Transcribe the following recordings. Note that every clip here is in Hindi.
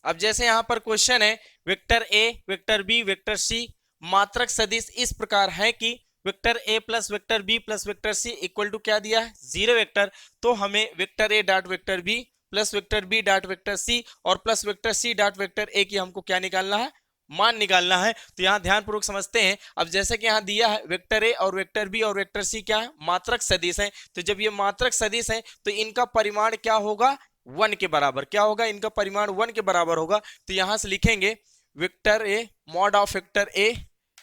अब जैसे यहाँ पर क्वेश्चन है vector A, vector B, vector C मात्रक सदिश इस प्रकार है कि vector A plus vector B plus vector C equal to क्या दिया है, जीरो वेक्टर। तो हमें vector A dot vector B plus vector B dot vector C और plus vector C dot vector A की हमको क्या निकालना है, मान निकालना है। तो यहाँ ध्यानपूर्वक समझते हैं। अब जैसे कि यहाँ दिया है वेक्टर ए और वेक्टर बी और वेक्टर सी क्या है, मात्रक सदिश है। तो जब ये मात्रक सदिश है तो इनका परिमाण क्या होगा, 1 के बराबर। क्या होगा, इनका परिमाण 1 के बराबर होगा। तो यहां से लिखेंगे vector A mod of vector A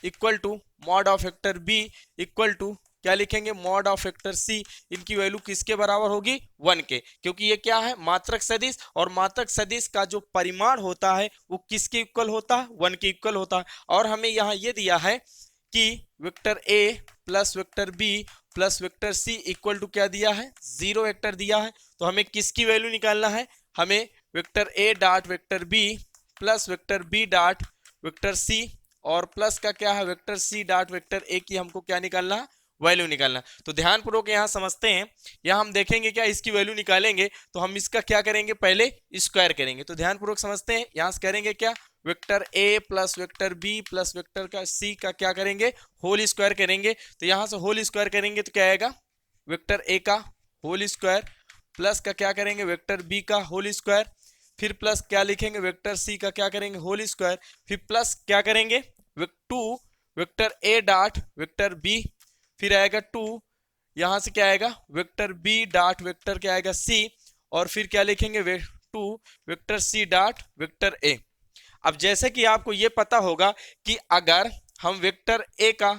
equal to mod of vector B equal to क्या लिखेंगे, मॉड ऑफ वेक्टर सी। इनकी वैल्यू किसके बराबर होगी, 1 के, क्योंकि ये क्या है, मात्रक सदिश। और मात्रक सदिश का जो परिमाण होता है वो किसके इक्वल होता है, 1 के इक्वल होता है। और हमें यहाँ ये दिया है कि vector A plus vector B plus vector C equal to क्या दिया है, 0 वेक्टर दिया है। तो हमें किसकी वैल्यू निकालना है, हमें vector A dot vector B plus vector B dot vector C और प्लस का क्या है, vector C dot vector A की हमको क्या निकालना है, वैल्यू निकालना। तो ध्यानपूर्वक यहाँ समझते हैं। यहाँ हम देखेंगे क्या, इसकी वैल्यू निकालेंगे तो हम इसका क्या करेंगे, पहले स्क्वायर करेंगे। तो ध्यानपूर्वक समझते हैं। यहाँ से करेंगे क्या, vector A plus vector B plus vector का सी का क्या करेंगे, होल स्क्वायर करेंगे। तो यहाँ से होल स्क्वायर करेंगे तो क्या आएगा, वेक्टर ए का होल स्क्वायर प्लस का क्या करेंगे, वेक्टर बी का होल स्क्वायर, फिर प्लस क्या लिखेंगे, वेक्टर सी का क्या करेंगे, होल स्क्वायर, फिर प्लस क्या करेंगे, 2 vector A dot vector B, फिर आएगा 2, यहां से क्या आएगा, वेक्टर बी डॉट वेक्टर क्या आएगा सी, और फिर क्या लिखेंगे 2 vector C dot vector A. अब जैसे कि आपको ये पता होगा कि अगर हम वेक्टर ए का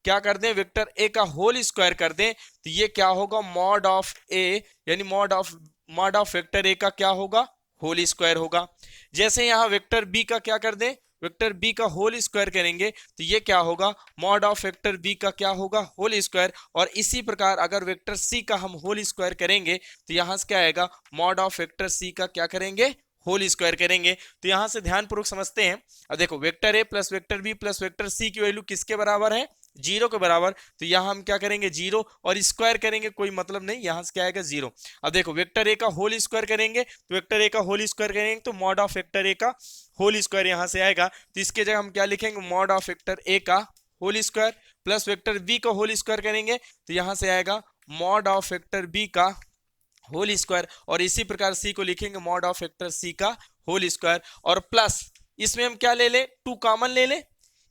क्या कर दें, वेक्टर ए का होल स्क्वायर कर दें तो ये क्या होगा, मॉड ऑफ ए, यानी मॉड ऑफ वेक्टर ए का क्या होगा, होल स्क्वायर होगा। जैसे यहाँ वेक्टर बी का क्या कर दें, वेक्टर बी का होल स्क्वायर करेंगे तो ये क्या होगा, मॉड ऑफ वेक्टर बी का क्या होगा, होल स्क्वायर। और इसी प्रकार अगर वेक्टर सी का हम होल स्क्वायर करेंगे तो यहां से क्या आएगा, मॉड ऑफ वेक्टर सी का क्या करेंगे, होल स्क्वायर करेंगे। तो यहां से ध्यानपूर्वक समझते हैं। अब देखो vector A plus vector B plus vector C की वैल्यू किसके बराबर है, 0 के बराबर। तो यहां हम क्या करेंगे, 0 और स्क्वायर करेंगे, कोई मतलब नहीं, यहां से क्या आएगा 0। अब देखो वेक्टर ए का होल स्क्वायर करेंगे तो वेक्टर ए का होल स्क्वायर करेंगे तो मॉड ऑफ वेक्टर ए का होल स्क्वायर यहां से आएगा। तो इसके जगह हम क्या लिखेंगे, मॉड ऑफ वेक्टर ए का whole square plus vector B का होल स्क्वायर करेंगे तो यहां से आएगा मॉड ऑफ वेक्टर बी का होल स्क्वायर। और इसी प्रकार सी को लिखेंगे मॉड ऑफ वेक्टर सी का होल स्क्वायर, और प्लस इसमें हम क्या ले ले, 2 कॉमन ले ले,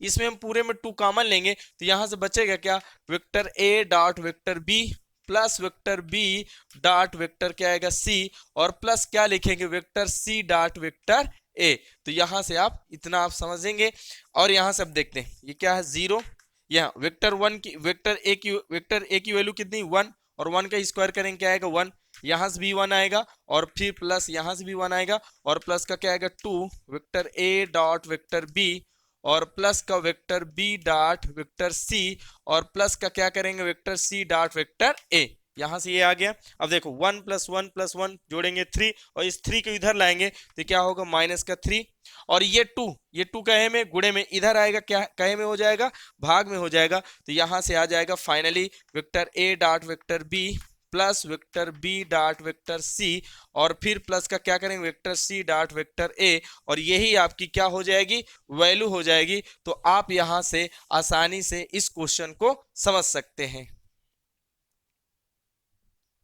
इसमें हम पूरे में 2 कॉमन लेंगे तो यहां से बचेगा क्या, vector A dot vector B plus vector B dot vector क्या आएगा सी, और प्लस क्या लिखेंगे, vector C dot vector A. तो यहां से आप इतना आप समझेंगे। और यहां से अब देखते हैं ये क्या है, 0। यहाँ वेक्टर ए की वैल्यू कितनी, 1, और 1 का स्क्वायर करेंगे क्या आएगा, 1, यहां से भी 1 आएगा, और फिर प्लस यहां से भी 1 आएगा, और प्लस का क्या आएगा 2 vector A dot vector B, और प्लस का vector B dot vector C, और प्लस का क्या करेंगे, vector C dot vector A. यहां से ये आ गया। अब देखो 1 + 1 + 1 जोड़ेंगे 3, और इस 3 को इधर लाएंगे तो क्या होगा, माइनस का 3, और ये 2 कहे में गुणे में इधर आएगा, क्या कहे में हो जाएगा, भाग में हो जाएगा। तो यहां से आ जाएगा finally vector A dot vector B plus vector B dot vector C, और फिर प्लस का क्या करेंगे, vector C dot vector A, और यही आपकी क्या हो जाएगी, वैल्यू हो जाएगी। तो आप यहां से आसानी से इस क्वेश्चन को समझ सकते हैं।